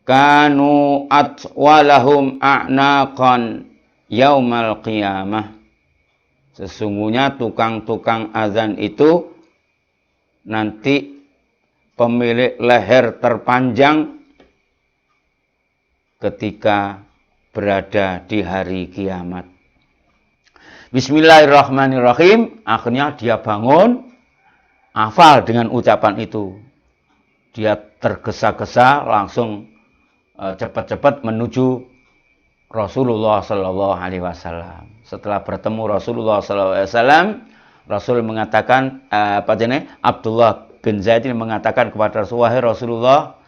kanu atwalahum a'naqan yaumal qiyamah. Sesungguhnya tukang-tukang azan itu nanti pemilik leher terpanjang ketika berada di hari kiamat. Bismillahirrahmanirrahim. Akhirnya dia bangun, hafal dengan ucapan itu. Dia tergesa-gesa langsung cepat-cepat menuju Rasulullah Sallallahu Alaihi Wasallam. Setelah bertemu Rasulullah Sallallahu Alaihi Wasallam, Rasul mengatakan, Abdullah bin Zaid mengatakan kepada Rasulullah, "Wahai Rasulullah,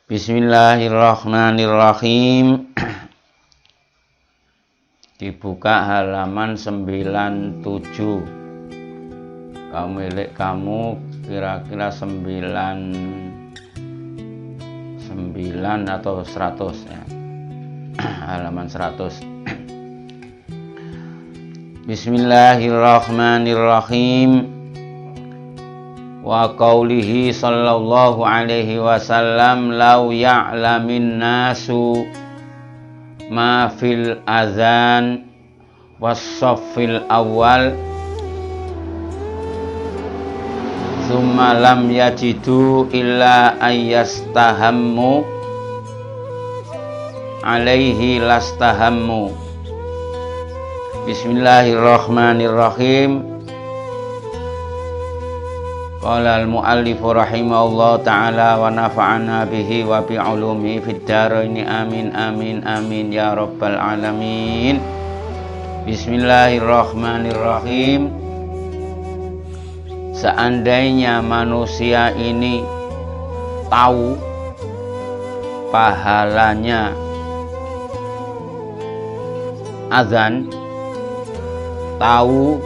Bismillahirrahmanirrahim." Dibuka halaman 97. Milik kamu kira-kira 99 atau 100 ya. Halaman 100. Bismillahirrahmanirrahim. Wa qaulihi sallallahu alaihi wasallam, "Lau ya'lamin nasu ma fil azan was-saffil awal thumma lam yajidu illa ayyastahammu alaihi lastahammu." Bismillahirrahmanirrahim. Qala al-muallifu rahimahullah ta'ala wa nafa'ana bihi wa bi'ulumihi fid dharaini amin amin amin ya rabbal alamin. Bismillahirrahmanirrahim. Seandainya manusia ini tahu pahalanya azan, tahu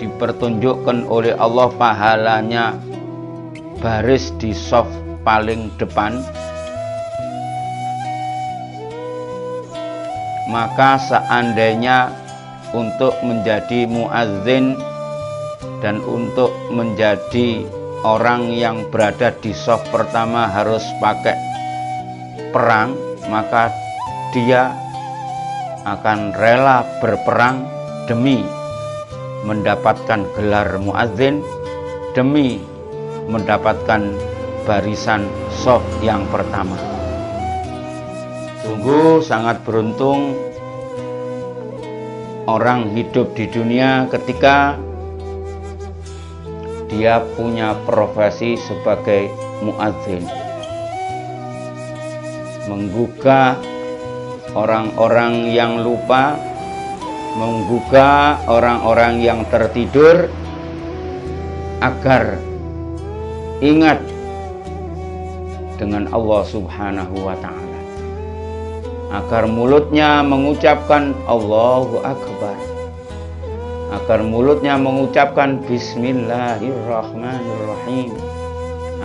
dipertunjukkan oleh Allah pahalanya baris di shaf paling depan, maka seandainya untuk menjadi muazzin dan untuk menjadi orang yang berada di shaf pertama harus pakai perang, maka dia akan rela berperang demi mendapatkan gelar muazzin, demi mendapatkan barisan shaf yang pertama. Sungguh sangat beruntung orang hidup di dunia ketika dia punya profesi sebagai muazzin, menggugah orang-orang yang lupa, menggugah orang-orang yang tertidur agar ingat dengan Allah Subhanahu wa ta'ala, agar mulutnya mengucapkan Allahu Akbar, agar mulutnya mengucapkan Bismillahirrahmanirrahim,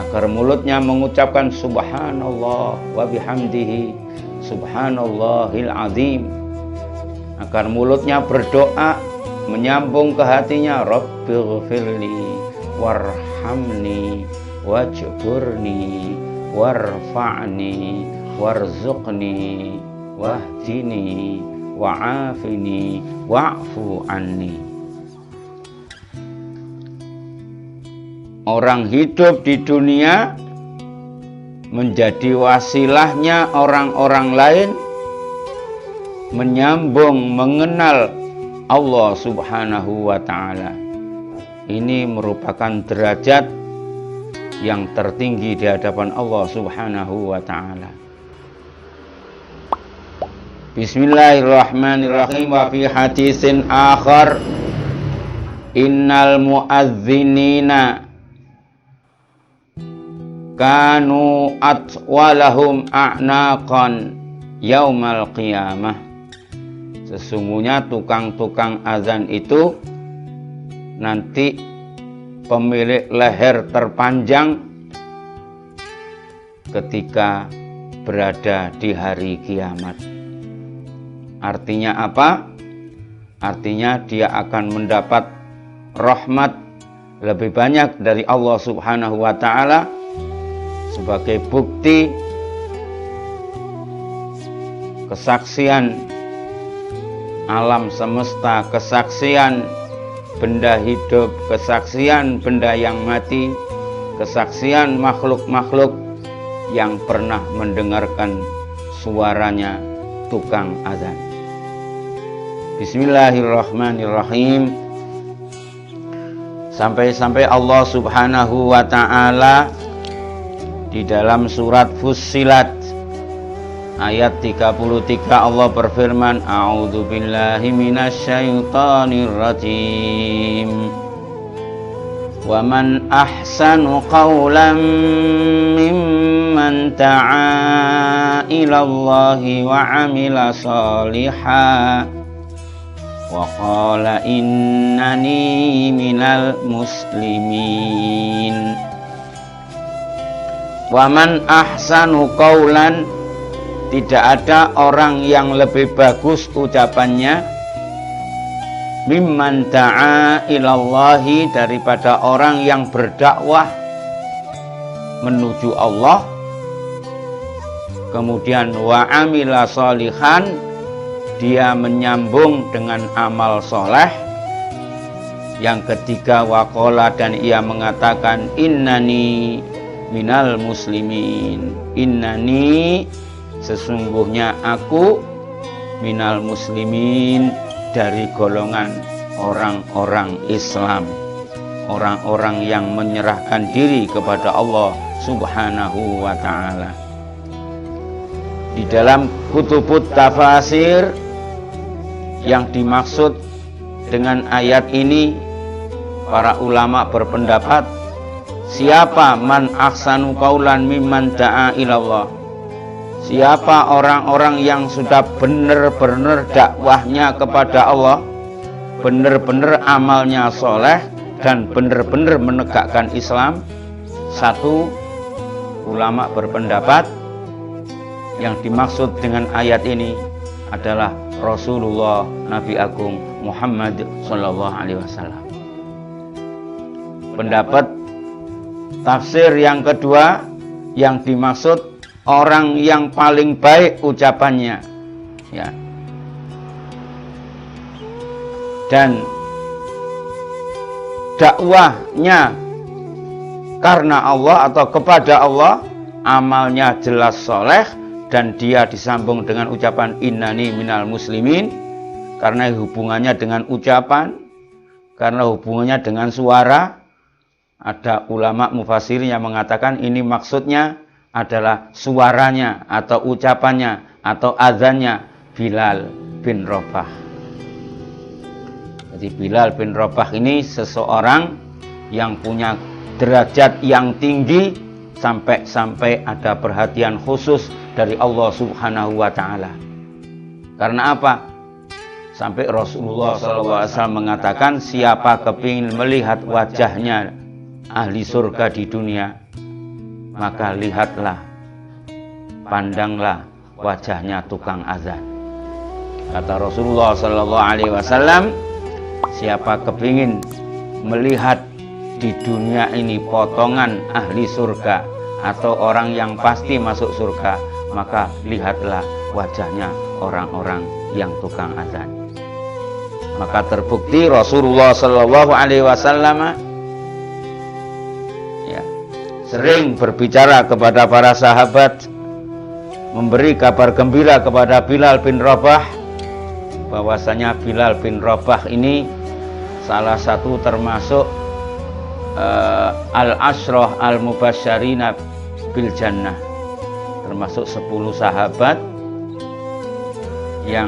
agar mulutnya mengucapkan Subhanallah wa bihamdihi Subhanallahil azim, agar mulutnya berdoa menyambung ke hatinya, Rabbighfirli warhamni wajburni warfa'ni warzuqni wahdini wa'afini wa'fu anni. Orang hidup di dunia menjadi wasilahnya orang-orang lain menyambung mengenal Allah Subhanahu wa ta'ala. Ini merupakan derajat yang tertinggi di hadapan Allah Subhanahu wa ta'ala. Bismillahirrahmanirrahim. Wa fi hadisin akhar, innal muazzinina kanu atwalahum a'naqan yaumal qiyamah. Sesungguhnya tukang-tukang azan itu nanti pemilik leher terpanjang ketika berada di hari kiamat. Artinya apa? artinya dia akan mendapat rahmat lebih banyak dari Allah Subhanahu wa ta'ala. Sebagai bukti kesaksian alam semesta, kesaksian benda hidup, kesaksian benda yang mati, kesaksian makhluk-makhluk yang pernah mendengarkan suaranya tukang azan. Bismillahirrahmanirrahim. Sampai-sampai Allah Subhanahu wa ta'ala di dalam surat Fussilat ayat 33 Allah berfirman, A'udzu billahi minasyaitonir rajim. Wa man ahsanu qawlan mimman da'a ilallahi wa 'amila shalihan wa qala innani minal muslimin. Wa man ahsanu qawlan, tidak ada orang yang lebih bagus ucapannya, mimman da'a ilallahi, daripada orang yang berdakwah menuju Allah, kemudian wa amila sholihan, dia menyambung dengan amal soleh. Yang ketiga, waqala, dan ia mengatakan innani minal muslimin, innani, sesungguhnya aku, minal muslimin, dari golongan orang-orang Islam, orang-orang yang menyerahkan diri kepada Allah Subhanahu wa ta'ala. Di dalam kutubut tafasir, yang dimaksud dengan ayat ini, para ulama berpendapat, siapa man ahsanu qaulan mimman da'a ilallah, siapa orang-orang yang sudah benar-benar dakwahnya kepada Allah, benar-benar amalnya soleh, dan benar-benar menegakkan Islam. Satu, ulama berpendapat yang dimaksud dengan ayat ini adalah Rasulullah Nabi Agung Muhammad Sallallahu Alaihi Wasallam. Pendapat tafsir yang kedua, yang dimaksud orang yang paling baik ucapannya, ya, dan dakwahnya karena Allah atau kepada Allah, amalnya jelas soleh, dan dia disambung dengan ucapan innani minal muslimin, karena hubungannya dengan ucapan, karena hubungannya dengan suara. Ada ulama mufasir yang mengatakan ini maksudnya adalah suaranya atau ucapannya atau azannya Bilal bin Rabah. Jadi Bilal bin Rabah ini seseorang yang punya derajat yang tinggi, sampai ada perhatian khusus dari Allah Subhanahu wa ta'ala. Karena apa? Sampai Rasulullah SAW mengatakan, siapa kepingin melihat wajahnya ahli surga di dunia, maka lihatlah, pandanglah wajahnya tukang azan. Kata Rasulullah SAW, siapa kepingin melihat di dunia ini potongan ahli surga atau orang yang pasti masuk surga, maka lihatlah wajahnya orang-orang yang tukang azan. Maka terbukti Rasulullah Shallallahu Alaihi Wasallam ya, sering berbicara kepada para sahabat, memberi kabar gembira kepada Bilal bin Rabah, bahwasanya Bilal bin Rabah ini salah satu termasuk al-ashrah al-mubasysyarina bil jannah, termasuk 10 sahabat yang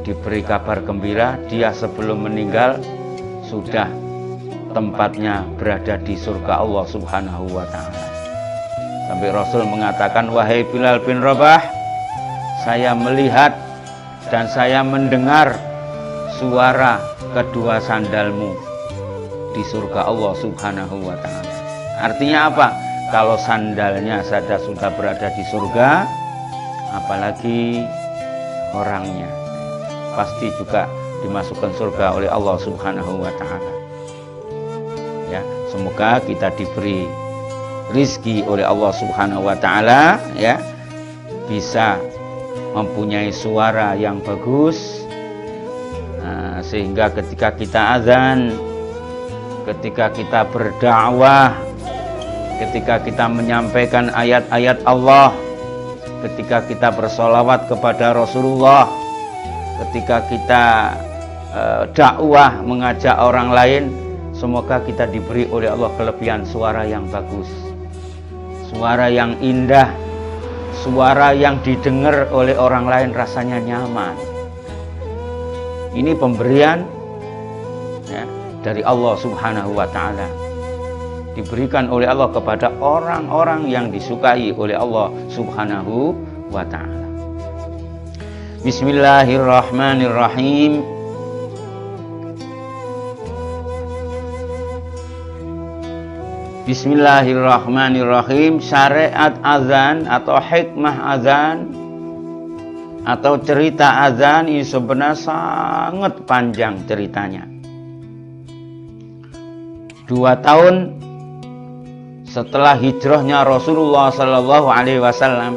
diberi kabar gembira, dia sebelum meninggal sudah tempatnya berada di surga Allah Subhanahu wa ta'ala. Sampai Rasul mengatakan, wahai Bilal bin Rabah, saya melihat dan saya mendengar suara kedua sandalmu di surga Allah Subhanahu wa ta'ala. Artinya apa? Kalau sandalnya saja sudah berada di surga, apalagi orangnya. Pasti juga dimasukkan surga oleh Allah Subhanahu wa taala. Ya, semoga kita diberi rizki oleh Allah Subhanahu wa taala, ya, bisa mempunyai suara yang bagus, sehingga ketika kita azan, ketika kita berdakwah, ketika kita menyampaikan ayat-ayat Allah, ketika kita bersolawat kepada Rasulullah, ketika kita dakwah mengajak orang lain, semoga kita diberi oleh Allah kelebihan suara yang bagus, suara yang indah, suara yang didengar oleh orang lain rasanya nyaman. Ini pemberian, ya, dari Allah Subhanahu wa taala, diberikan oleh Allah kepada orang-orang yang disukai oleh Allah Subhanahu wa taala. Bismillahirrahmanirrahim. Bismillahirrahmanirrahim. Syariat azan atau hikmah azan atau cerita azan ini sebenarnya sangat panjang ceritanya. 2 tahun setelah hijrahnya Rasulullah Sallallahu Alaihi Wasallam,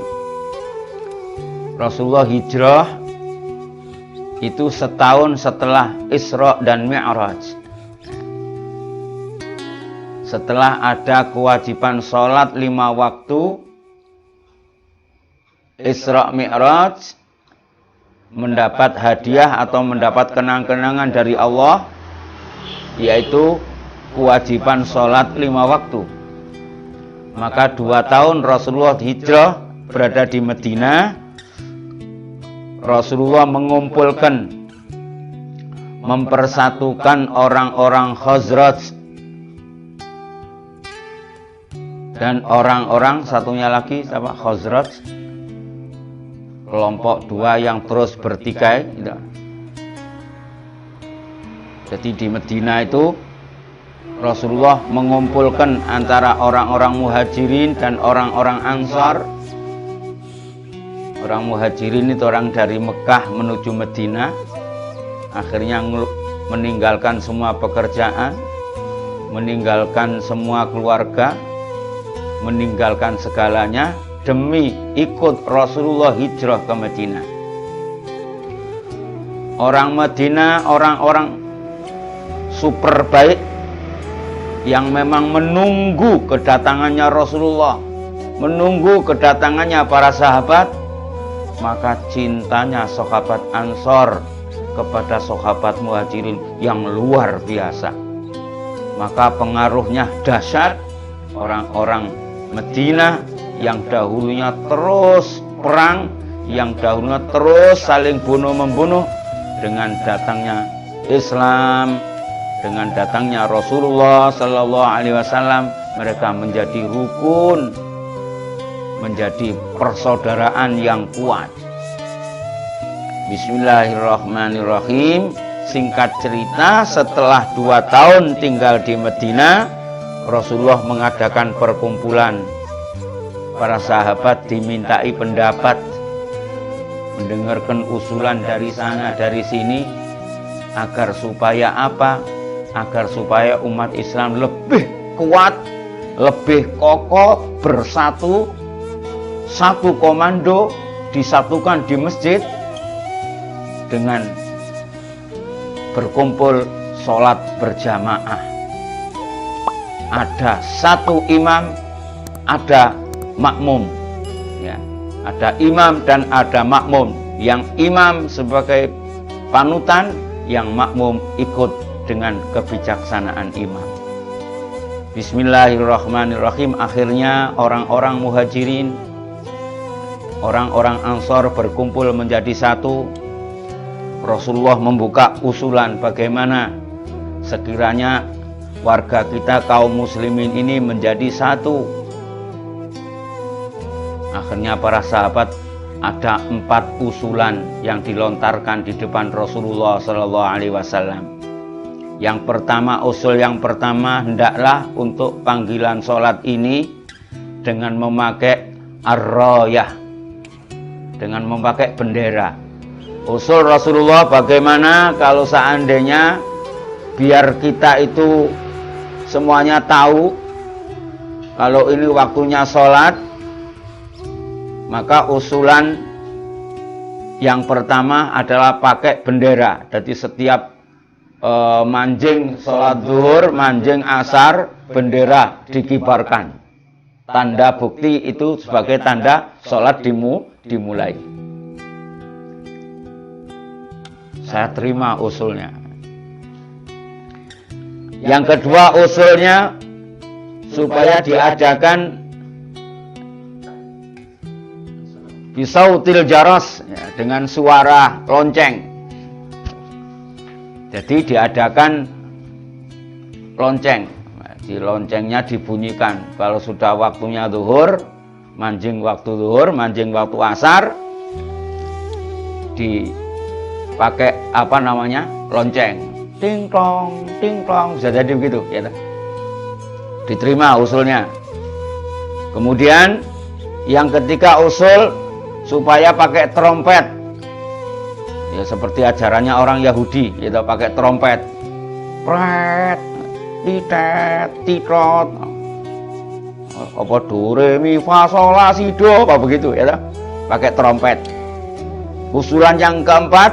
Rasulullah hijrah itu setahun setelah Isra dan Mi'raj. Setelah ada kewajiban sholat 5 waktu, Isra Mi'raj mendapat hadiah atau mendapat kenang-kenangan dari Allah, yaitu kewajiban sholat 5 waktu. Maka 2 tahun Rasulullah hijrah berada di Madinah. Rasulullah mengumpulkan, mempersatukan orang-orang Khazraj dan orang-orang satunya lagi siapa? Khazraj, kelompok 2 yang terus bertikai. Jadi di Madinah itu Rasulullah mengumpulkan antara orang-orang Muhajirin dan orang-orang Ansar. Orang Muhajirin itu orang dari Mekah menuju Madinah, akhirnya meninggalkan semua pekerjaan, meninggalkan semua keluarga, meninggalkan segalanya demi ikut Rasulullah hijrah ke Madinah. Orang Madinah orang-orang super baik yang memang menunggu kedatangannya Rasulullah, menunggu kedatangannya para sahabat. Maka cintanya sahabat Ansor kepada sahabat Muhajirin yang luar biasa. Maka pengaruhnya dahsyat. Orang-orang Madinah yang dahulunya terus perang, yang dahulunya terus saling bunuh-membunuh, dengan datangnya Islam, dengan datangnya Rasulullah Sallallahu Alaihi Wasallam, mereka menjadi rukun, menjadi persaudaraan yang kuat. Bismillahirrahmanirrahim. Singkat cerita, setelah 2 tahun tinggal di Madinah, Rasulullah mengadakan perkumpulan. Para sahabat dimintai pendapat, mendengarkan usulan dari sana dari sini, agar supaya apa? Agar supaya umat Islam lebih kuat, lebih kokoh, bersatu, satu komando, disatukan di masjid dengan berkumpul sholat berjamaah. Ada satu imam, ada makmum, ya. Ada imam dan ada makmum. Yang imam sebagai panutan, yang makmum ikut dengan kebijaksanaan imam. Bismillahirrahmanirrahim. Akhirnya orang-orang Muhajirin, orang-orang Ansor berkumpul menjadi satu. Rasulullah membuka usulan bagaimana sekiranya warga kita kaum muslimin ini menjadi satu. Akhirnya para sahabat, ada 4 usulan yang dilontarkan di depan Rasulullah Sallallahu Alaihi Wasallam. Yang pertama, usul yang pertama, hendaklah untuk panggilan sholat ini dengan memakai ar-rayah, dengan memakai bendera. Usul Rasulullah bagaimana kalau seandainya biar kita itu semuanya tahu kalau ini waktunya sholat, maka usulan yang pertama adalah pakai bendera. Jadi setiap manjing sholat zuhur, manjing asar, bendera dikibarkan. Tanda bukti itu sebagai tanda sholat dimulai. Saya terima usulnya. Yang kedua usulnya supaya diadakan bisautil jaros, ya, dengan suara lonceng. Jadi diadakan lonceng. Di loncengnya dibunyikan kalau sudah waktunya zuhur, manjing waktu zuhur, manjing waktu asar, dipakai lonceng, ting tong, bisa jadi begitu, ya. Diterima usulnya. Kemudian yang ketiga usul supaya pakai trompet, ya seperti ajarannya orang Yahudi, gitu, pakai trompet, pret, titet, titrot, apa do re mi fa sol la si do, apa begitu, ya, pakai trompet. Usulan yang keempat,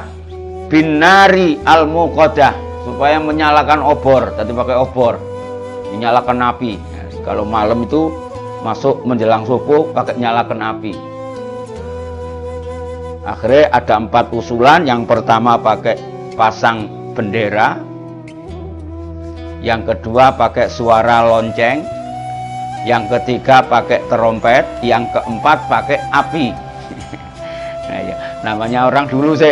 binari al muqaddah, supaya menyalakan obor, tadi pakai obor, menyalakan api. Ya, kalau malam itu masuk menjelang subuh pakai nyalakan api. Akhirnya ada 4 usulan. Yang pertama pakai pasang bendera, yang kedua pakai suara lonceng, yang ketiga pakai trompet, yang keempat pakai api. Nah, ya, namanya orang dulu sih,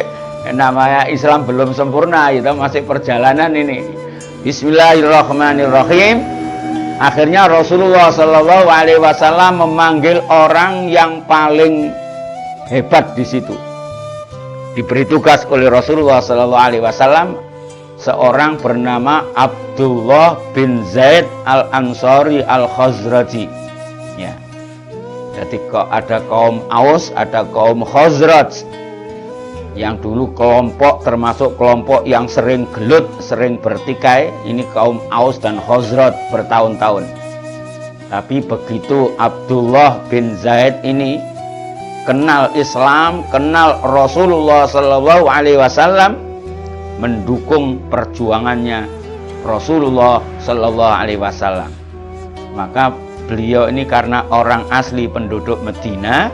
namanya Islam belum sempurna, itu masih perjalanan ini. Bismillahirrahmanirrahim. Akhirnya Rasulullah Shallallahu Alaihi Wasallam memanggil orang yang paling hebat di situ. Diberi tugas oleh Rasulullah Shallallahu Alaihi Wasallam seorang bernama Abdullah bin Zaid al-Ansari al-Khazraji. Ya. Jadi ada kaum Aus, ada kaum Khazraj. Yang dulu kelompok termasuk kelompok yang sering gelut, sering bertikai. Ini kaum Aus dan Khazraj bertahun-tahun. Tapi begitu Abdullah bin Zaid ini kenal Islam, kenal Rasulullah Sallallahu Alaihi Wasallam, mendukung perjuangannya Rasulullah Sallallahu Alaihi Wasallam. Maka beliau ini karena orang asli penduduk Madinah,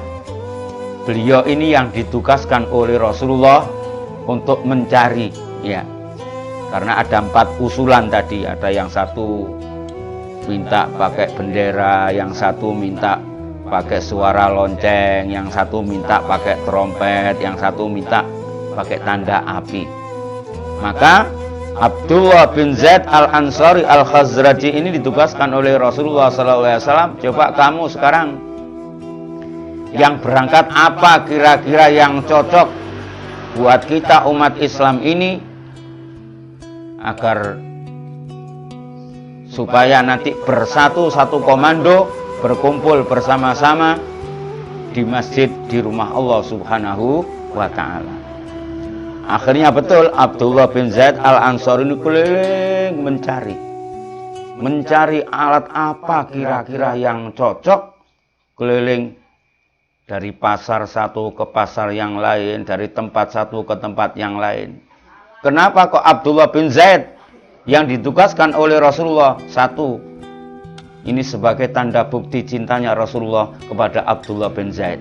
beliau ini yang ditugaskan oleh Rasulullah untuk mencari, ya. Karena ada 4 usulan tadi, ada yang satu minta pakai bendera, yang satu minta pakai suara lonceng, yang satu minta pakai trompet, yang satu minta pakai tanda api. Maka Abdullah bin Zaid al-Ansari al-Khazraji ini ditugaskan oleh Rasulullah SAW. Coba kamu sekarang yang berangkat apa kira-kira yang cocok buat kita umat Islam ini, agar supaya nanti bersatu satu komando, berkumpul bersama-sama di masjid di rumah Allah Subhanahu wa Ta'ala. Akhirnya betul Abdullah bin Zaid al-Ansari ini keliling mencari alat apa kira-kira yang cocok, keliling dari pasar satu ke pasar yang lain, dari tempat satu ke tempat yang lain. Kenapa kok Abdullah bin Zaid yang ditugaskan oleh Rasulullah? Satu, ini sebagai tanda bukti cintanya Rasulullah kepada Abdullah bin Zaid.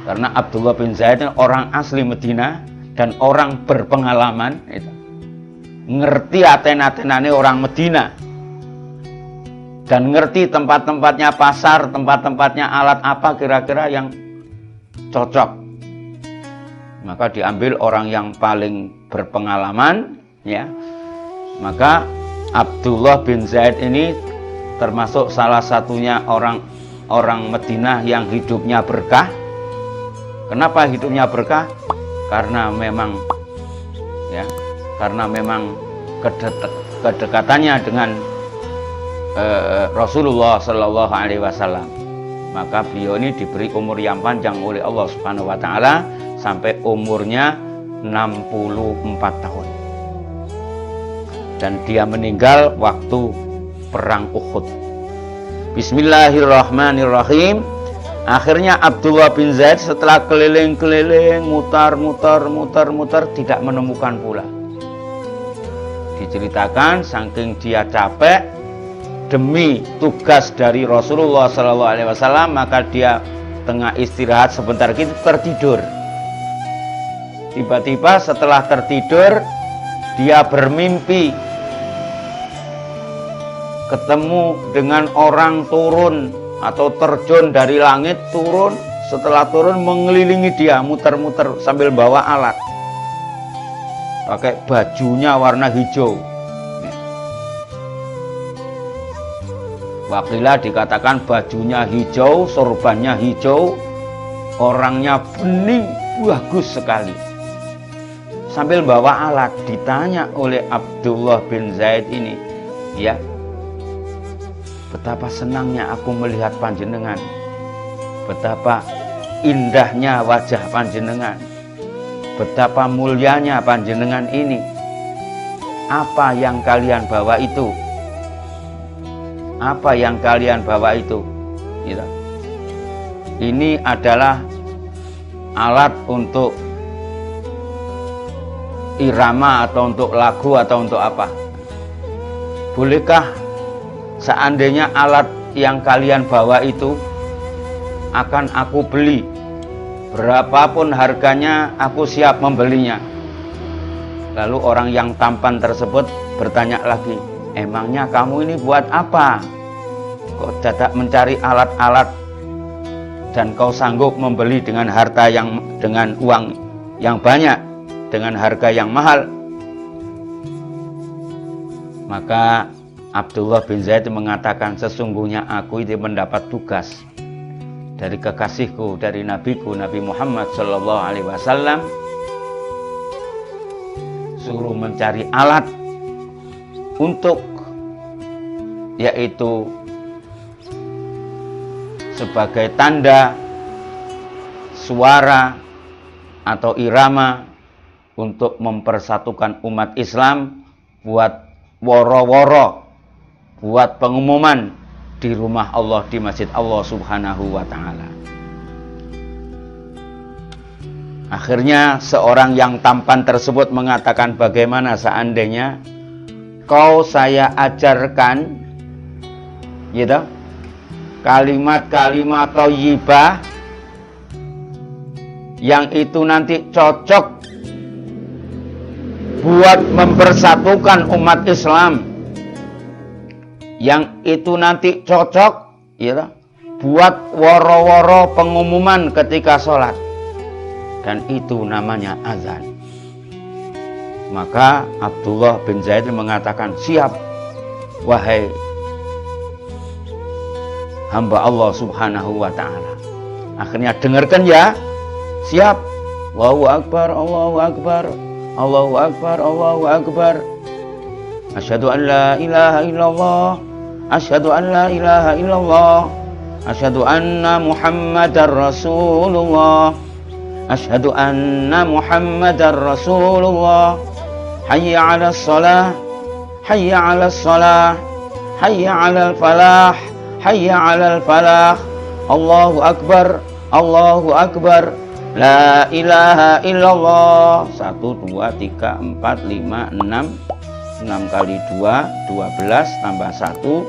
Karena Abdullah bin Zaid ini orang asli Madinah dan orang berpengalaman, itu. Ngerti aten-atenane orang Madinah, dan ngerti tempat-tempatnya pasar, tempat-tempatnya alat apa kira-kira yang cocok. Maka diambil orang yang paling berpengalaman, ya. Maka Abdullah bin Zaid ini termasuk salah satunya orang Madinah yang hidupnya berkah. Kenapa hidupnya berkah? Karena memang kedekatannya dengan Rasulullah Sallallahu Alaihi Wasallam. Maka beliau ini diberi umur yang panjang oleh Allah Subhanahu Wa Taala sampai umurnya 64 tahun. Dan dia meninggal waktu perang Uhud. Bismillahirrahmanirrahim. Akhirnya Abdullah bin Zaid setelah keliling-keliling, mutar, tidak menemukan pula. Diceritakan saking dia capek demi tugas dari Rasulullah SAW, maka dia tengah istirahat sebentar gitu tertidur. Tiba-tiba setelah tertidur dia bermimpi ketemu dengan orang turun atau terjun dari langit, turun, setelah turun mengelilingi dia, muter-muter sambil bawa alat, pakai bajunya warna hijau. Wakilah dikatakan bajunya hijau, sorbannya hijau, orangnya bening, bagus sekali, sambil bawa alat. Ditanya oleh Abdullah bin Zaid ini, ya, betapa senangnya aku melihat panjenengan, betapa indahnya wajah panjenengan, betapa mulianya panjenengan ini. Apa yang kalian bawa itu? Apa yang kalian bawa itu? Gitu. Ini adalah alat untuk irama atau untuk lagu atau untuk apa? Bolehkah seandainya alat yang kalian bawa itu akan aku beli, berapapun harganya aku siap membelinya. Lalu orang yang tampan tersebut bertanya lagi, emangnya kamu ini buat apa? Kok dadak mencari alat-alat dan kau sanggup membeli dengan harta yang, dengan uang yang banyak, dengan harga yang mahal? Maka Abdullah bin Zaid mengatakan, sesungguhnya aku itu mendapat tugas dari kekasihku, dari nabiku Nabi Muhammad SAW, suruh mencari alat untuk, yaitu sebagai tanda suara atau irama untuk mempersatukan umat Islam, buat woro-woro, buat pengumuman di rumah Allah, di masjid Allah Subhanahu wa ta'ala. Akhirnya seorang yang tampan tersebut mengatakan, bagaimana seandainya kau saya ajarkan, gitu, kalimat-kalimat thayyibah yang itu nanti cocok buat mempersatukan umat Islam, yang itu nanti cocok, gitu, buat woro-woro pengumuman ketika sholat, dan itu namanya azan. Maka Abdullah bin Zaid mengatakan, siap wahai hamba Allah Subhanahu wa ta'ala. Akhirnya dengarkan ya, siap. Allahu Akbar, Allahu Akbar, Allahu Akbar, Allahu Akbar. Asyhadu an la ilaha illallah, asyhadu an la ilaha illallah, asyhadu anna Muhammadar Rasulullah, asyhadu anna Muhammadar Rasulullah. Hayya 'alas shalah, hayya 'alas shalah, hayya 'alal falah, hayya 'alal falah. Allahu Akbar, Allahu Akbar, la ilaha illallah. 1 2 3 4 5 6, 6 kali 2 12 tambah 1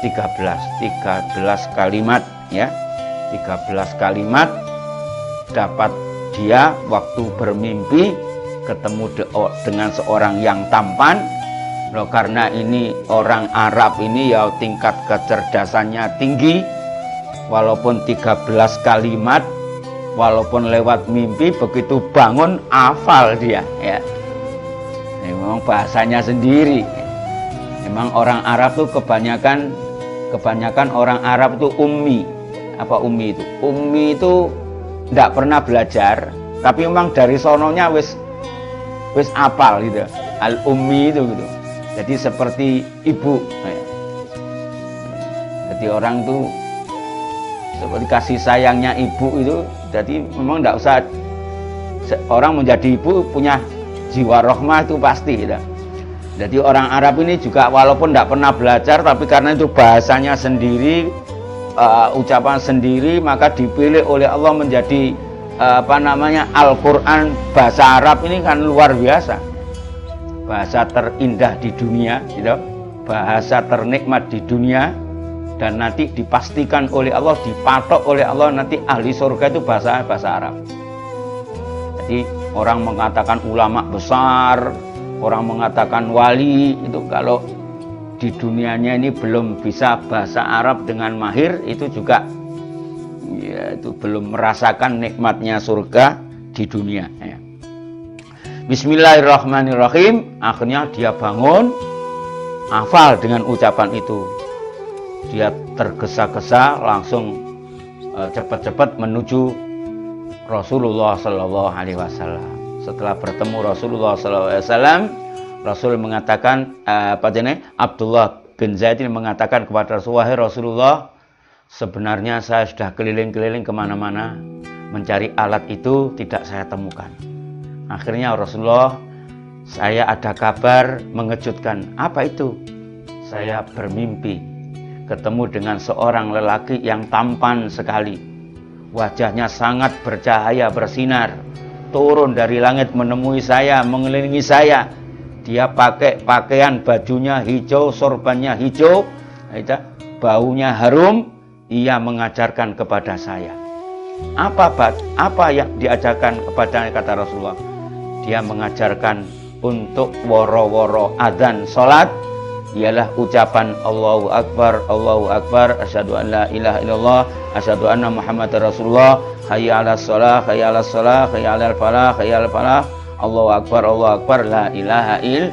13 kalimat, ya, 13 kalimat dapat dia waktu bermimpi ketemu dengan seorang yang tampan. Loh, karena ini orang Arab ini ya tingkat kecerdasannya tinggi, walaupun 13 kalimat, walaupun lewat mimpi, begitu bangun hafal dia, ya. Memang bahasanya sendiri. Memang orang Arab tuh kebanyakan orang Arab tuh ummi. Apa ummi itu? Ummi itu tidak pernah belajar, tapi memang dari sononya wis apal gitu. Al-ummi itu gitu. Jadi seperti ibu. Jadi orang tuh seperti kasih sayangnya ibu itu. Jadi memang tidak usah orang menjadi ibu punya jiwa rahmah itu pasti gitu. Jadi orang Arab ini juga walaupun tidak pernah belajar, tapi karena itu bahasanya sendiri, ucapan sendiri, maka dipilih oleh Allah menjadi Al-Quran bahasa Arab ini kan luar biasa. Bahasa terindah di dunia, gitu. Bahasa ternikmat di dunia, dan nanti dipastikan oleh Allah, dipatok oleh Allah nanti ahli surga itu bahasa Arab. Jadi orang mengatakan ulama besar, orang mengatakan wali, itu kalau di dunianya ini belum bisa bahasa Arab dengan mahir, itu juga ya itu belum merasakan nikmatnya surga di dunia ya. Bismillahirrahmanirrahim. Akhirnya dia bangun, hafal dengan ucapan itu. Dia tergesa-gesa langsung cepat-cepat menuju Rasulullah Sallallahu Alaihi Wasallam. Setelah bertemu Rasulullah Sallallahu Alaihi Wasallam, Rasul mengatakan Abdullah bin Zaid ini mengatakan kepada Rasulullah, Rasulullah, sebenarnya saya sudah keliling-keliling kemana-mana mencari alat itu, tidak saya temukan. Akhirnya Rasulullah, saya ada kabar mengejutkan. Apa itu? Saya bermimpi ketemu dengan seorang lelaki yang tampan sekali. Wajahnya sangat bercahaya, bersinar. Turun dari langit menemui saya, mengelilingi saya. Dia pakai pakaian, bajunya hijau, sorbannya hijau, baunya harum. Ia mengajarkan kepada saya. Apa yang diajarkan kepadanya, kata Rasulullah? Dia mengajarkan untuk woro-woro adzan salat ialah ucapan Allahu Akbar, asyhadu an la ilaha illallah, asyhadu anna Muhammadar Rasulullah, hayya 'alas shalah, hayya 'alas shalah, hayya 'alal falah, hayya 'alal falah, Allahu Akbar, la ilaha il.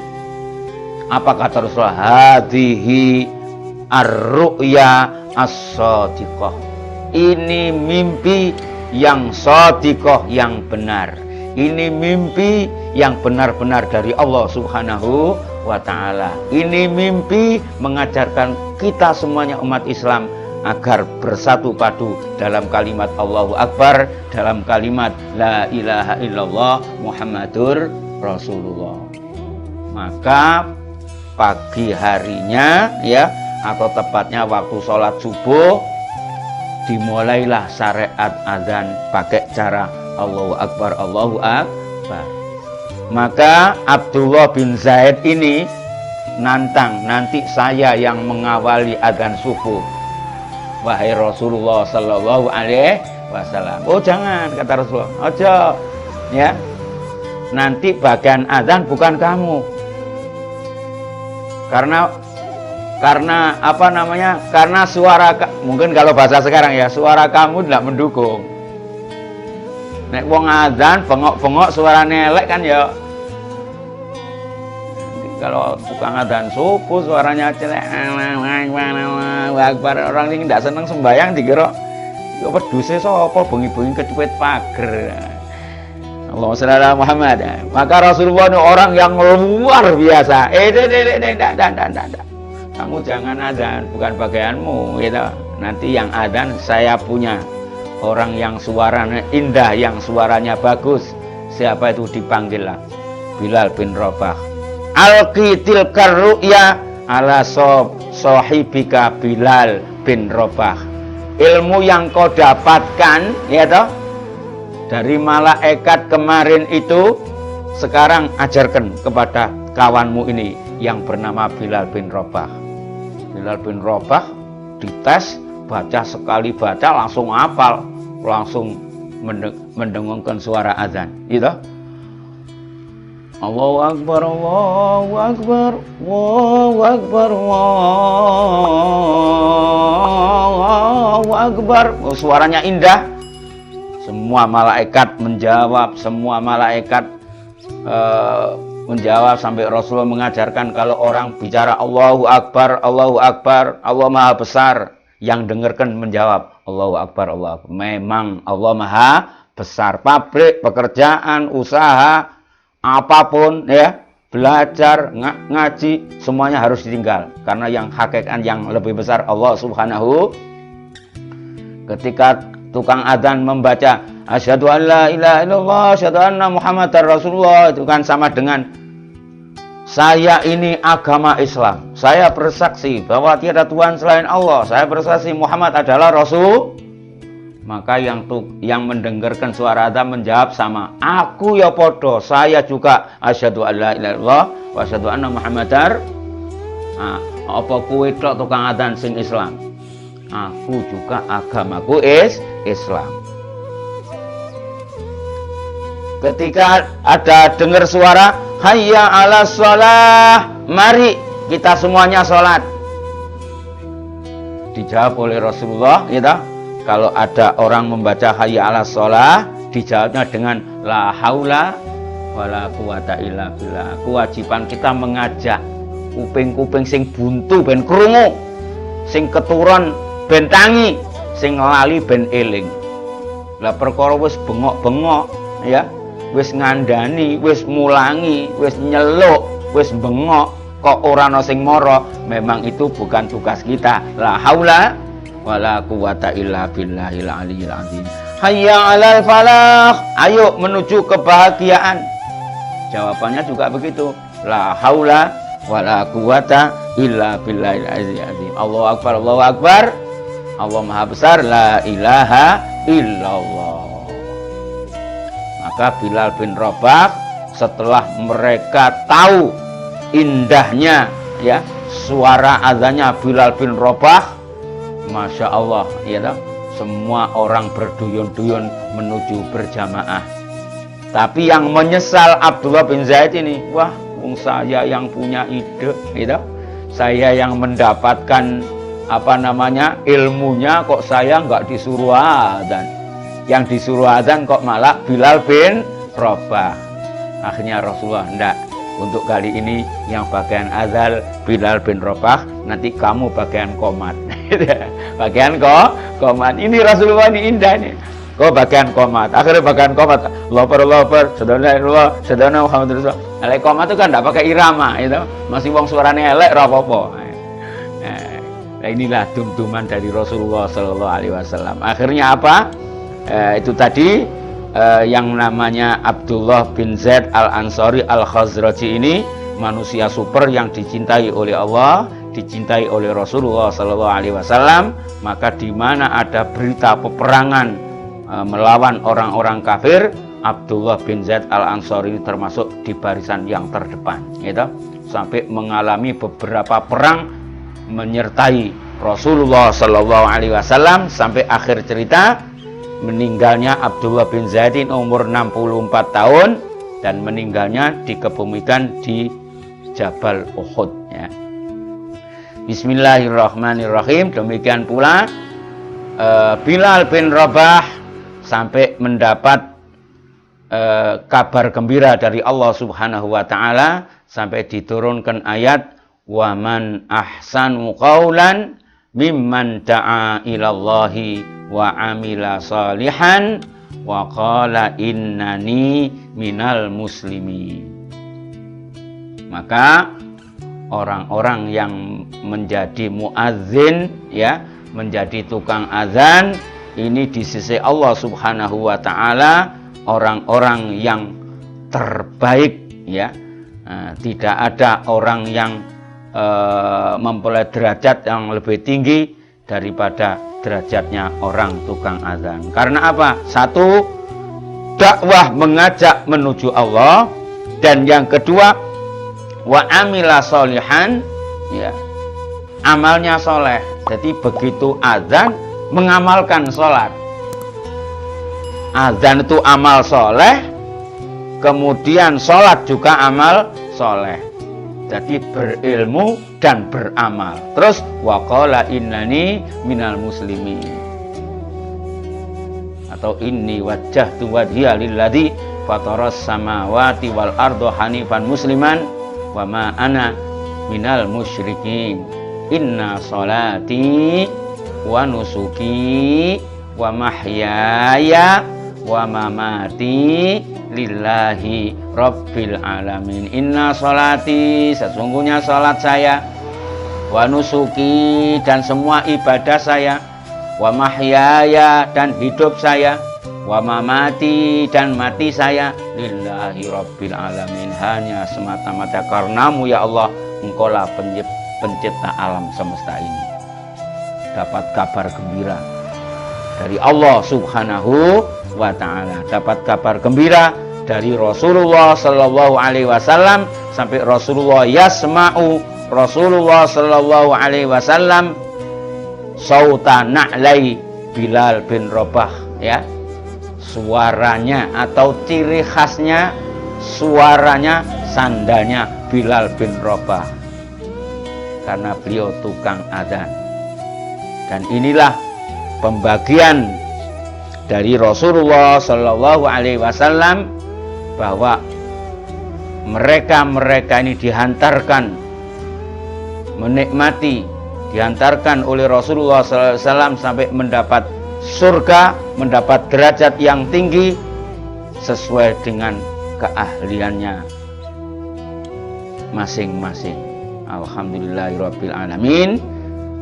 Apa kata Rasulullah? Hadhihi ar-ru'ya as-shadiqah. Ini mimpi yang shadiqah, yang benar. Ini mimpi yang benar-benar dari Allah Subhanahu wa ta'ala. Ini mimpi mengajarkan kita semuanya umat Islam agar bersatu padu dalam kalimat Allahu Akbar, dalam kalimat la ilaha illallah Muhammadur Rasulullah. Maka pagi harinya ya, atau tepatnya waktu sholat subuh, dimulailah syariat adzan pakai cara Allahu Akbar, Allahu Akbar. Maka Abdullah bin Zaid ini nantang, nanti saya yang mengawali adzan subuh, wahai Rasulullah Sallallahu Alaihi Wasallam. Oh jangan, kata Rasulullah, ojo ya, nanti bagian adzan bukan kamu, karena apa namanya, karena suara, mungkin kalau bahasa sekarang ya, suara kamu tidak mendukung. Nek wong adzan bengok-bengok suaranya elek kan ya. Kalau tukang adzan subuh suaranya celek, Akbar, orang ini tidak senang sembahyang dikira kok peduse sapa bengi-bengi kecuit pager. Allahumma shalli ala Muhammad. Maka Rasulullah ini orang yang luar biasa. Kamu jangan adzan, bukan bagianmu gitu. Nanti yang adzan saya punya. Orang yang suaranya indah, yang suaranya bagus. Siapa itu? Dipanggillah Bilal bin Rabah. Alqitil karru'ya ala sahibika Bilal bin Rabah. Ilmu yang kau dapatkan ya toh dari malaikat kemarin itu, sekarang ajarkan kepada kawanmu ini yang bernama Bilal bin Rabah. Bilal bin Rabah dites, baca sekali baca langsung hafal, langsung mendengungkan suara azan gitu. Allahu Akbar, Allahu Akbar, Allahu Akbar, Allahu Akbar. Oh, suaranya indah. Semua malaikat menjawab, semua malaikat menjawab, sampai Rasulullah mengajarkan kalau orang bicara Allahu Akbar, Allahu Akbar, Allah Maha Besar, yang dengarkan menjawab Allahu Akbar, Allahu Akbar. Memang Allah Maha Besar. Pabrik, pekerjaan, usaha, apapun ya, belajar, ngaji, semuanya harus ditinggal, karena yang hakikat yang lebih besar Allah Subhanahu. Ketika tukang adzan membaca asyhadu an la ilaha illallah, asyhadu anna Muhammadar Rasulullah, itu kan sama dengan saya ini agama Islam. Saya bersaksi bahwa tiada Tuhan selain Allah. Saya bersaksi Muhammad adalah Rasul. Maka yang mendengarkan suara adzan menjawab sama, aku ya podo, saya juga asyhadu an la ilaha illallah wa asyhadu anna Muhammadar. Apa kowe tok tukang adzan sing Islam? Aku juga agamaku Islam. Ketika ada dengar suara hayya 'alas shalah, mari kita semuanya sholat. Dijawab oleh Rasulullah, gitu. Kalau ada orang membaca hayya 'alas shalah, dijawabnya dengan la haula wala quwata illa billah. Kewajiban kita mengajak kuping-kuping sing buntu ben krungu, sing keturun ben tangi, sing lali ben eling. Lah perkara wis bengok-bengok, ya, wis ngandani, wis mulangi, wis nyeluk, wis bengok, kok ora ana sing mara, memang itu bukan tugas kita. La haula wala quwata illa billahil aliyil azim. Hayya 'alal falah, ayo menuju kebahagiaan. Jawabannya juga begitu. La haula wala quwata illa billahil azim. Allahu akbar, Allahu akbar. Allah Maha Besar, la ilaha illallah. Maka Bilal bin Rabah setelah mereka tahu indahnya, ya, suara azannya Bilal bin Rabah, Masya Allah, ya, semua orang berduyun-duyun menuju berjamaah. Tapi yang menyesal Abdullah bin Zaid ini, wah, saya yang punya ide, gitu. Saya yang mendapatkan ilmunya, kok saya nggak disuruh adzan. Yang disuruh adzan kok malah Bilal bin Rabah. Akhirnya Rasulullah, enggak, untuk kali ini yang bagian adzan Bilal bin Rabah, nanti kamu bagian qomat. Bagian qomat. Ini Rasulullah ini indah nih. Kau bagian qomat. Akhirnya bagian qomat. Allahu Akbar, sedana Muhammad Rasulullah. Elek qomat itu kan enggak pakai irama, itu. Masih wong suaranya elek ora apa-apa. Nah, inilah dum-duman dari Rasulullah sallallahu alaihi wasallam. Akhirnya apa? Itu tadi yang namanya Abdullah bin Zaid Al-Ansari Al-Khazraji ini manusia super yang dicintai oleh Allah, dicintai oleh Rasulullah sallallahu alaihi wasallam. Maka di mana ada berita peperangan melawan orang-orang kafir, Abdullah bin Zaid Al-Ansari ini termasuk di barisan yang terdepan, gitu. Sampai mengalami beberapa perang menyertai Rasulullah sallallahu alaihi wasallam sampai akhir cerita meninggalnya Abdullah bin Zaid umur 64 tahun dan meninggalnya dikebumikan di Jabal Uhud, ya. Bismillahirrahmanirrahim. Demikian pula Bilal bin Rabah sampai mendapat kabar gembira dari Allah Subhanahu wa taala sampai diturunkan ayat wa man ahsanu qaulan mimman da'a ilallahi wa amila salihan wa qala innani minal muslimin. Maka orang-orang yang menjadi muadzin, ya, menjadi tukang azan, ini di sisi Allah Subhanahu wa taala orang-orang yang terbaik, ya. Tidak ada orang yang memperoleh derajat yang lebih tinggi daripada derajatnya orang tukang azan. Karena apa? Satu, dakwah mengajak menuju Allah, dan yang kedua wa amila solihan, ya, amalnya soleh. Jadi begitu azan mengamalkan sholat. Azan itu amal soleh, kemudian sholat juga amal soleh. Jadi berilmu dan beramal. Terus waqala innani minal muslimin, atau inni wajjahtu wajhiya lilladzi fataras samawati wal arda hanifan musliman wa ma ana minal musyrikin. Inna sholati wa nusuki wa mahyaya wa mamati lillahi rabbil alamin. Inna sholati, sesungguhnya salat saya, wa nusuki, dan semua ibadah saya, wa mahyaya, dan hidup saya, Wa mamati, dan mati saya lillahi rabbil alamin, hanya semata-mata karenamu ya Allah, engkaulah pencipta alam semesta ini. Dapat kabar gembira dari Allah subhanahu wa ta'ala, dapat kabar gembira dari Rasulullah sallallahu alaihi wasallam, sampai Rasulullah yasma'u, Rasulullah sallallahu alaihi wasallam sauta na'lai Bilal bin Rabah, ya, suaranya atau ciri khasnya suaranya sandalnya Bilal bin Rabah, karena beliau tukang adzan. Dan inilah pembagian dari Rasulullah Shallallahu Alaihi Wasallam, bahwa mereka ini dihantarkan menikmati, dihantarkan oleh Rasulullah SAW sampai mendapat surga, mendapat derajat yang tinggi sesuai dengan keahliannya masing-masing. Alhamdulillahirabbil alamin.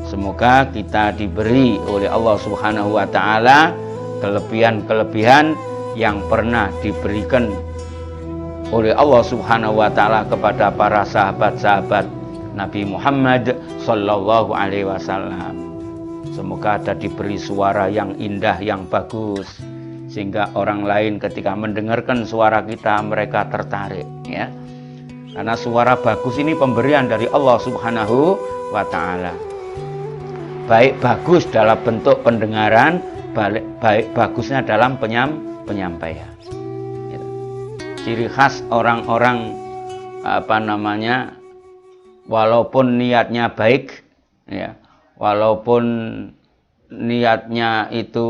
Semoga kita diberi oleh Allah Subhanahu wa taala kelebihan-kelebihan yang pernah diberikan oleh Allah Subhanahu wa taala kepada para sahabat-sahabat Nabi Muhammad sallallahu alaihi wasallam. Semoga ada diberi suara yang indah, yang bagus, sehingga orang lain ketika mendengarkan suara kita mereka tertarik, ya. Karena suara bagus ini pemberian dari Allah Subhanahu wa taala. Baik bagus dalam bentuk pendengaran, baik bagusnya dalam penyampaian. Ciri khas orang-orang walaupun niatnya baik, ya, walaupun niatnya itu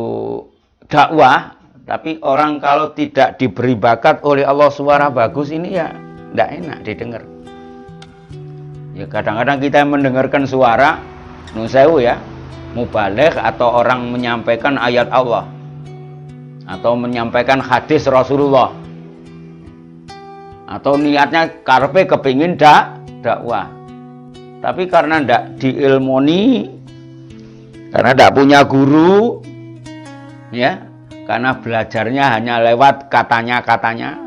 dakwah, tapi orang kalau tidak diberi bakat oleh Allah suara bagus ini ya tidak enak didengar. Ya kadang-kadang kita mendengarkan suara nusewu, ya, mubaligh atau orang menyampaikan ayat Allah atau menyampaikan hadis Rasulullah, atau niatnya karpe kepingin dakwah, tapi karena tidak diilmoni, karena tidak punya guru, ya, karena belajarnya hanya lewat katanya-katanya,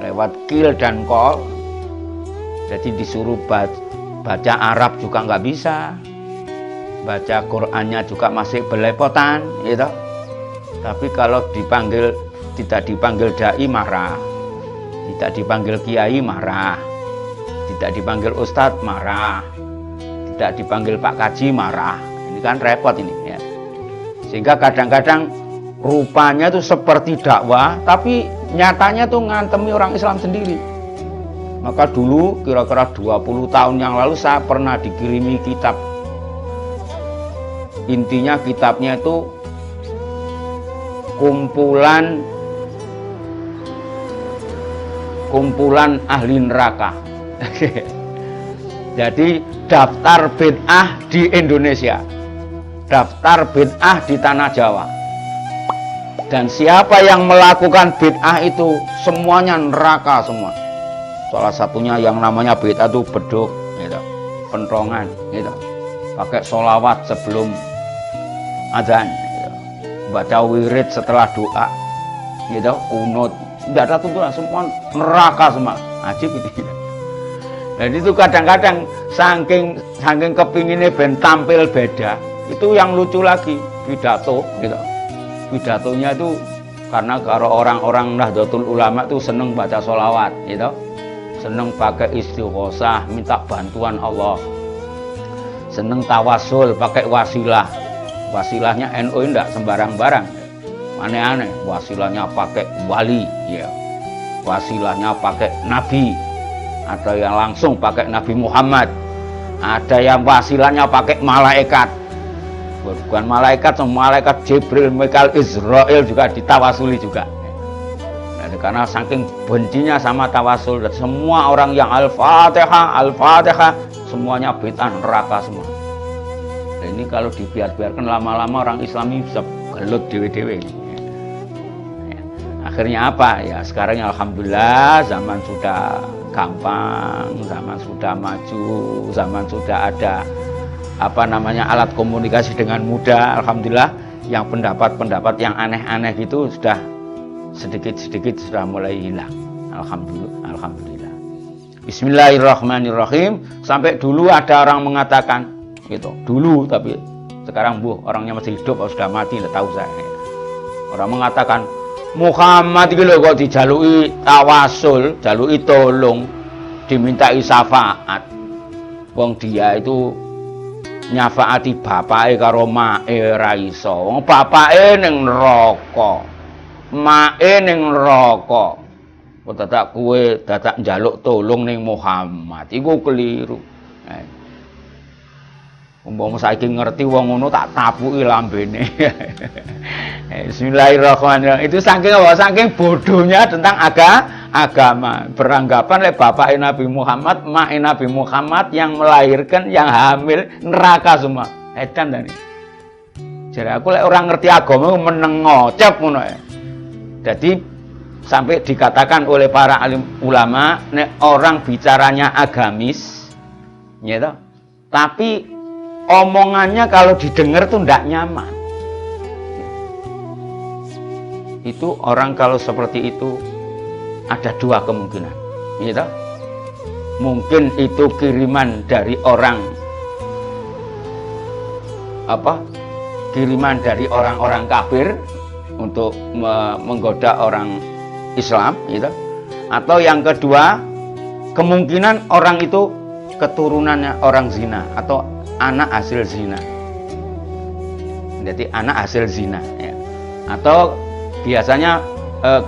lewat kil dan kol, jadi disuruh baca Arab juga nggak bisa, baca Qur'annya juga masih belepotan, gitu. Tapi kalau tidak dipanggil dai marah, tidak dipanggil kiai marah, tidak dipanggil ustadz marah, tidak dipanggil Pak Kaji marah. Ini kan repot ini, ya. Sehingga kadang-kadang rupanya tuh seperti dakwah, tapi nyatanya tuh ngantemi orang Islam sendiri. Maka dulu kira-kira 20 tahun yang lalu saya pernah dikirimi kitab. Intinya kitabnya itu kumpulan ahli neraka. Jadi daftar bid'ah di Indonesia, daftar bid'ah di tanah Jawa, dan siapa yang melakukan bid'ah itu semuanya neraka semua. Salah satunya yang namanya bid'ah itu beduk, gitu, pentongan, gitu, pakai sholawat sebelum adzan, gitu, baca wirid setelah doa, gitu, kunut, tidak ada tuntunan, semua neraka semua. Ajib itu. Dan itu kadang-kadang saking kepinginnya ben tampil beda, itu yang lucu lagi pidato, gitu. Pidatonya itu karena kalau orang-orang Nahdlatul Ulama itu seneng baca sholawat, gitu, seneng pakai istighosah, minta bantuan Allah, seneng tawasul pakai wasilah. Wasilahnya NU enggak sembarang-barang, aneh-aneh. Wasilahnya pakai wali, ya, wasilahnya pakai nabi, ada yang langsung pakai Nabi Muhammad, ada yang wasilahnya pakai malaikat, bukan malaikat, malaikat Jibril, Mikail, Israel juga ditawasuli juga. Nah, karena saking bencinya sama tawasul, semua orang yang al-fatihah semuanya bid'ah, neraka semua. Nah, ini kalau dibiarkan lama-lama orang Islam ini bisa gelut dewe-dewe. Ya. Akhirnya apa? Ya sekarang alhamdulillah zaman sudah gampang, zaman sudah maju, zaman sudah ada alat komunikasi dengan mudah. Alhamdulillah yang pendapat-pendapat yang aneh-aneh gitu sudah sedikit-sedikit sudah mulai hilang. Alhamdulillah. Bismillahirrahmanirrahim. Sampai dulu ada orang mengatakan gitu. Dulu, tapi sekarang orangnya masih hidup atau sudah mati, tidak tahu saya. Orang mengatakan Muhammad iki lho kok dijaluki tawasul, jaluki tolong, dimintai syafaat. Wong dia itu nyafaati bapake karo make ra iso. Wong bapake ning neraka. Make ning neraka. Kok dadak kowe dadak njaluk tolong ning Muhammad. Iku keliru. Umpama saiki ngerti wong ngono tak tapuki lambene. Bismillahirrahmanirrahim. Itu saking apa? Saking bodohnya tentang agama. Beranggapan bapake Nabi Muhammad, mak Nabi Muhammad yang melahirkan, yang hamil neraka semua. Edan tadi. Jadi aku orang ngerti agama meneng ngocep ngono ya. Jadi sampai dikatakan oleh para alim ulama, nek orang bicaranya agamis, gitu. Tapi omongannya kalau didengar tuh ndak nyaman. Itu orang kalau seperti itu ada dua kemungkinan, gitu. Mungkin itu kiriman dari orang kiriman dari orang-orang kafir untuk menggoda orang Islam, gitu. Atau yang kedua, kemungkinan orang itu keturunannya orang zina atau anak hasil zina. Jadi anak hasil zina, ya. Atau biasanya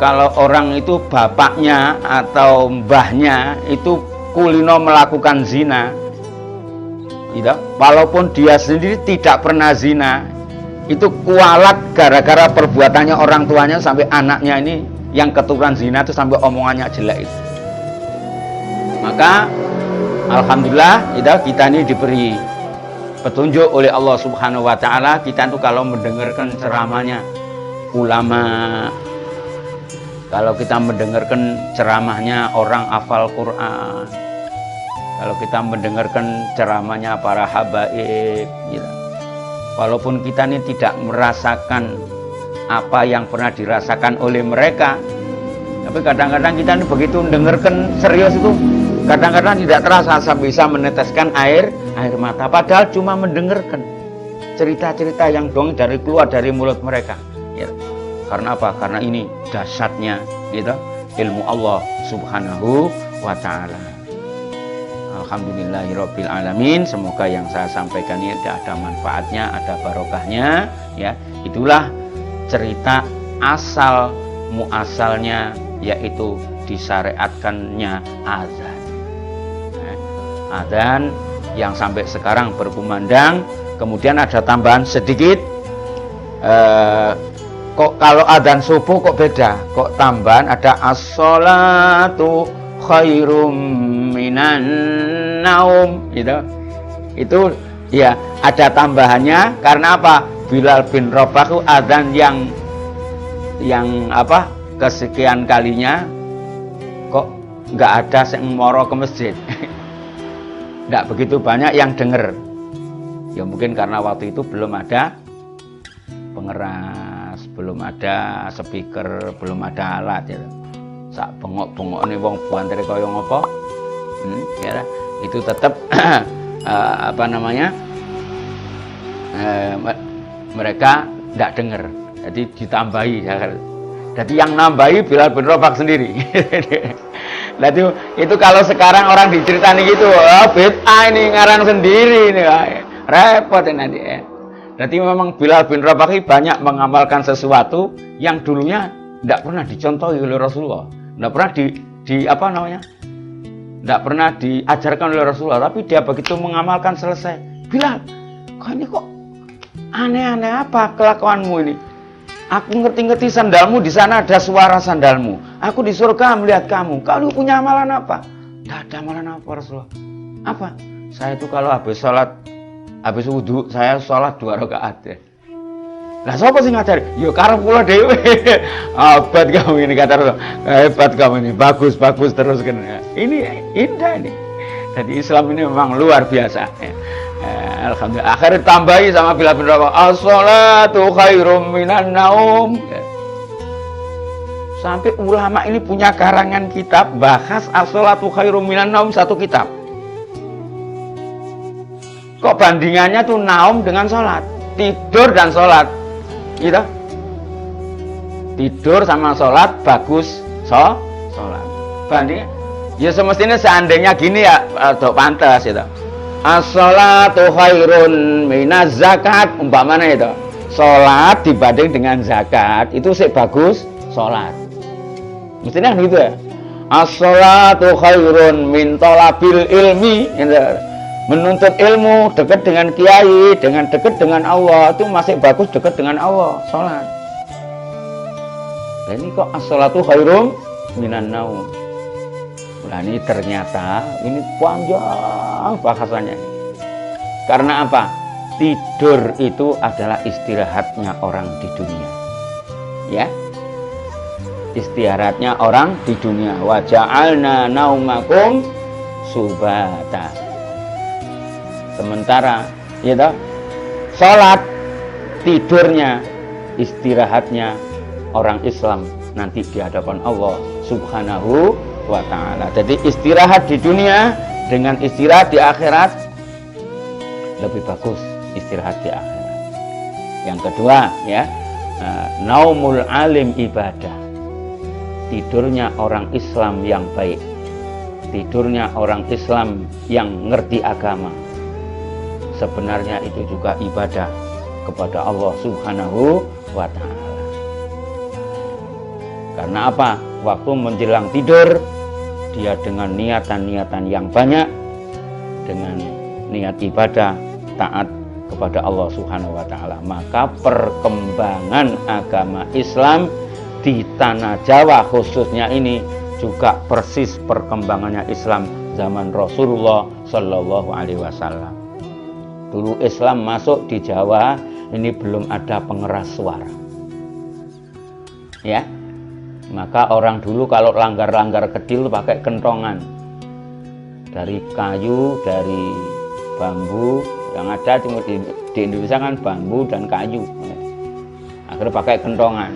kalau orang itu bapaknya atau mbahnya itu kulino melakukan zina, gitu. Walaupun dia sendiri tidak pernah zina, itu kualat gara-gara perbuatannya orang tuanya sampai anaknya ini yang keturunan zina itu sampai omongannya jelek itu. Maka alhamdulillah kita ini diberi petunjuk oleh Allah Subhanahu wa taala. Kita itu kalau mendengarkan ceramahnya ulama, kalau kita mendengarkan ceramahnya orang hafal Quran, kalau kita mendengarkan ceramahnya para habaib, gitu. Walaupun kita ini tidak merasakan apa yang pernah dirasakan oleh mereka, tapi kadang-kadang kita ini begitu mendengarkan serius itu, kadang-kadang tidak terasa bisa meneteskan air mata, padahal cuma mendengarkan cerita-cerita yang dong keluar dari mulut mereka, ya. Karena apa? Karena ini dahsyatnya, gitu, ilmu Allah Subhanahu wa taala. Alhamdulillahirabbil alamin. Semoga yang saya sampaikan ini ada manfaatnya, ada barokahnya, ya. Itulah cerita asal muasalnya, yaitu disyariatkannya azan. Azan yang sampai sekarang berkumandang. Kemudian ada tambahan sedikit, kok kalau adzan subuh kok beda, kok tambahan ada as-sholatu khairum minan naum, gitu. Itu ya ada tambahannya karena apa? Bilal bin Rabah itu adzan yang kesekian kalinya kok nggak ada yang moro ke masjid. Nggak begitu banyak yang dengar. Ya mungkin karena waktu itu belum ada pengeras, belum ada speaker, belum ada alat, ya. Sak bengok-bengok nih wong buantere kaya ngopo, ya, itu tetap mereka tidak dengar. Jadi ditambahi, jadi yang nambahi Bilal bin Rabah sendiri. Nah itu kalau sekarang orang diceritain gitu, bid'ah ini ngarang sendiri ini, repot nanti. Jadi memang Bilal bin Rabah banyak mengamalkan sesuatu yang dulunya tidak pernah dicontohi oleh Rasulullah, tidak pernah tidak pernah diajarkan oleh Rasulullah, tapi dia begitu mengamalkan selesai. Bilal, kok aneh-aneh apa kelakuanmu ini? Aku ngerti-ngerti sandalmu, di sana ada suara sandalmu. Aku di surga melihat kamu. Kamu punya amalan apa? Tidak ada amalan apa Rasulullah. Apa? Saya itu kalau habis wudhu, saya sholat 2 rakaat. Lah siapa sih ngajari? Yo karep kula dhewe. Hebat kamu ini, kata Rasulullah. Hebat kamu ini, bagus teruskan. Ini indah ini. Jadi Islam ini memang luar biasa. Alhamdulillah. Akhirnya tambahi sama Bilal bin Rabah, as-sholatu khairum minan naum. Sampai ulama ini punya karangan kitab bahas as-sholatu khairum minan naum, satu kitab. Kok bandingannya tuh naum dengan sholat, tidur dan sholat, gitu. Tidur sama sholat bagus, sholat. Bandingnya, ya semestinya seandainya gini ya, dok pantas gitu. As-sholatu khairun minaz zakat, umpamanya itu. Sholat dibanding dengan zakat itu sih bagus sholat. Mestinya gitu ya. As-sholatu khairun min talabil ilmi, gitu. Menuntut ilmu dekat dengan kiai, dengan dekat dengan Allah itu masih bagus dekat dengan Allah, sholat. Nah, ini kok as-sholatu khairum minan naum. Nah, ini ternyata ini panjang bahasannya. Karena apa? Tidur itu adalah istirahatnya orang di dunia. Ya. Istirahatnya orang di dunia. Wa ja'alna naumakum subata. Sementara ya toh, sholat tidurnya, istirahatnya orang Islam nanti di hadapan Allah Subhanahu wa ta'ala. Jadi istirahat di dunia dengan istirahat di akhirat lebih bagus, istirahat di akhirat. Yang kedua ya, naumul alim ibadah. Tidurnya orang Islam yang baik, tidurnya orang Islam yang ngerti agama, sebenarnya itu juga ibadah kepada Allah Subhanahu wa ta'ala. Karena apa? Waktu menjelang tidur, dia dengan niatan-niatan yang banyak, dengan niat ibadah, taat kepada Allah Subhanahu wa ta'ala. Maka perkembangan agama Islam di tanah Jawa khususnya ini juga persis perkembangannya Islam zaman Rasulullah Shallallahu Alaihi Wasallam. Dulu Islam masuk di Jawa ini belum ada pengeras suara, ya. Maka orang dulu kalau langgar-langgar kecil pakai kentongan dari kayu, dari bambu. Yang ada cuma di Indonesia kan bambu dan kayu. Akhirnya pakai kentongan.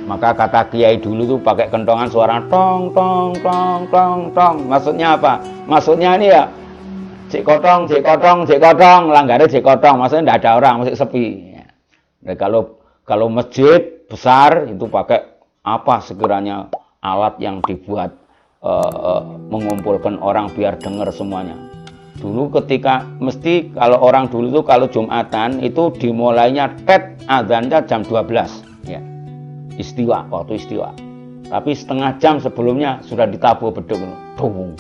Maka kata kiai dulu tuh pakai kentongan suara tong tong tong tong tong. Maksudnya apa? Maksudnya ini ya cek kotong, langgarnya cek kotong. Maksudnya tidak ada orang, masih sepi. Nah, kalau masjid besar itu pakai apa sekiranya alat yang dibuat mengumpulkan orang biar dengar semuanya. Dulu ketika mesti kalau orang dulu tuh kalau Jumatan itu dimulainya azannya jam 12 ya. Istiwa, waktu istiwa. Tapi setengah jam sebelumnya sudah ditabuh beduk. Dung.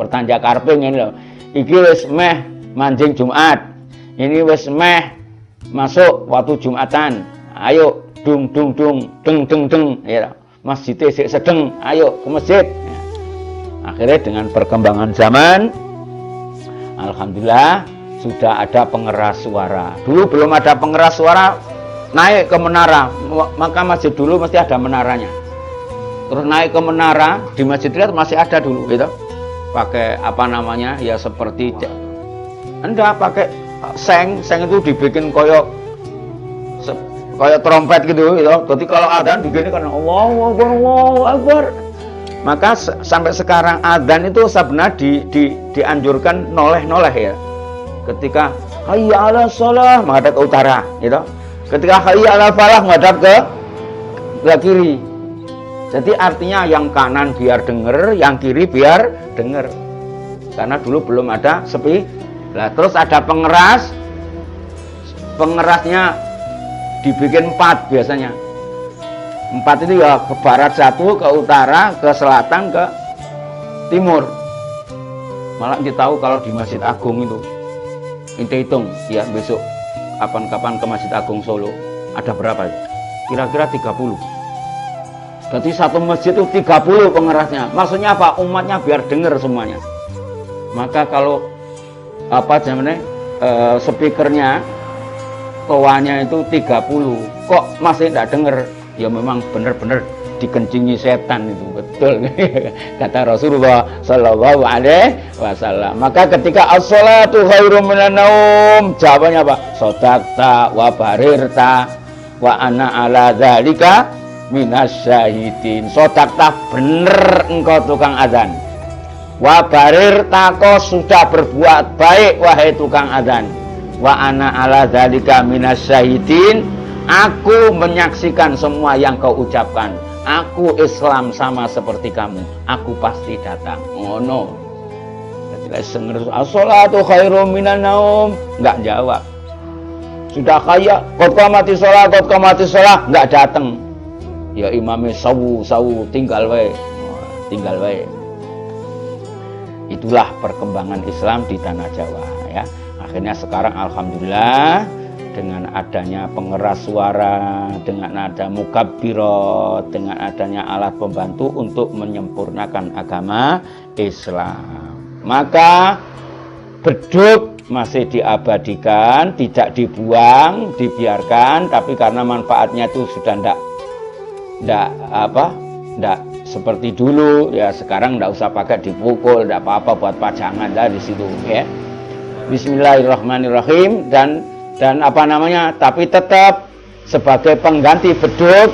Pertanda karping ini loh. Iki wis meh manjing Jumat. Ini wis meh masuk waktu Jumatan. Ayo dung ya. Masjidnya sedeng, ayo ke masjid. Ya. Akhirnya dengan perkembangan zaman, alhamdulillah sudah ada pengeras suara. Dulu belum ada pengeras suara, naik ke menara, maka masjid dulu mesti ada menaranya. Terus naik ke menara di masjid lihat masih ada dulu gitu. Pakai apa namanya? Ya seperti enggak pakai seng itu dibikin koyok trompet gitu. Jadi kalau adzan begini kan Allahu Akbar. Maka sampai sekarang adzan itu sebenarnya dianjurkan noleh ya. Ketika hayya 'alas shalah menghadap ke utara gitu. Ketika hayya 'alal falah menghadap ke kiri. Jadi artinya yang kanan biar denger, yang kiri biar denger. Karena dulu belum ada sepi. Nah, terus ada pengeras. Pengerasnya dibikin 4 biasanya. 4 itu ya ke barat 1, ke utara, ke selatan, ke timur. Malah kita tahu kalau di Masjid Agung itu, ente hitung ya besok kapan-kapan ke Masjid Agung Solo ada berapa itu? Kira-kira 30. Berarti satu masjid itu 30 pengerasnya. Maksudnya apa? Umatnya biar dengar semuanya. Maka kalau apa namanya speakernya toanya itu 30, kok masih tidak dengar? Ya memang benar-benar dikencingi setan itu, betul. Kata Rasulullah Shallallahu Alaihi Wasallam. Maka ketika as-sholatu khairum minan naum, jawabannya apa? Sodakta wa barirta wa ana ala dzalika minasyahidin. Sodaqta bener engkau tukang adzan. Wa barir tako sudah berbuat baik wahai tukang adzan. Wa ana ala dzalika minasyahidin. Aku menyaksikan semua yang kau ucapkan. Aku Islam sama seperti kamu. Aku pasti datang. Oh no. Jadi senger as-sholatu khairum minan naum. Enggak jawab. Sudah kaya, qad qamati sholat, enggak datang. Ya imamnya sawu, tinggal wae. Tinggal wae. Itulah perkembangan Islam di tanah Jawa ya. Akhirnya sekarang alhamdulillah dengan adanya pengeras suara, dengan ada mukabbirat, dengan adanya alat pembantu untuk menyempurnakan agama Islam. Maka beduk masih diabadikan, tidak dibuang, dibiarkan, tapi karena manfaatnya itu sudah ndak seperti dulu ya, sekarang ndak usah pakai dipukul, ndak apa-apa buat pajangan lah di situ ya. Bismillahirrahmanirrahim dan apa namanya, tapi tetap sebagai pengganti beduk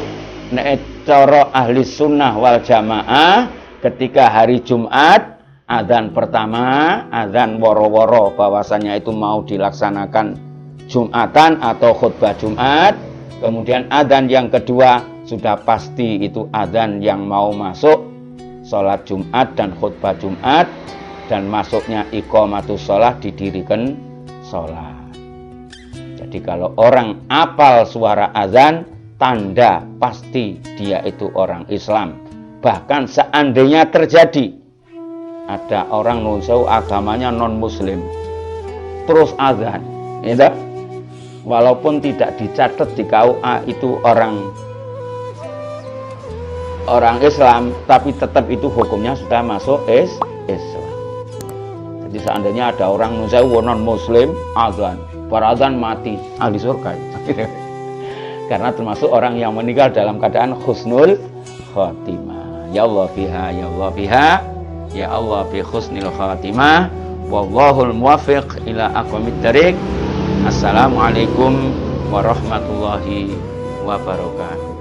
nek cara ahli sunnah wal jamaah ketika hari Jumat adzan pertama, adzan woro-woro bahwasanya itu mau dilaksanakan Jumatan atau khutbah Jumat, kemudian adzan yang kedua sudah pasti itu adzan yang mau masuk sholat Jumat dan khutbah Jumat, dan masuknya iqamatus sholat, didirikan sholat. Jadi kalau orang apal suara azan, tanda pasti dia itu orang Islam. Bahkan seandainya terjadi ada orang nusau agamanya non muslim terus azan, ya, walaupun tidak dicatat di KUA itu orang Islam, tapi tetap itu hukumnya sudah masuk Islam. Jadi seandainya ada orang nusau non muslim azan, azan mati, ahli surga. Karena termasuk orang yang meninggal dalam keadaan husnul khatimah. Ya Allah biha, ya Allah biha, ya Allah bi husnil khatimah. Wallahul muwaffiq ila aqwamit thariq. Assalamualaikum warahmatullahi wabarakatuh.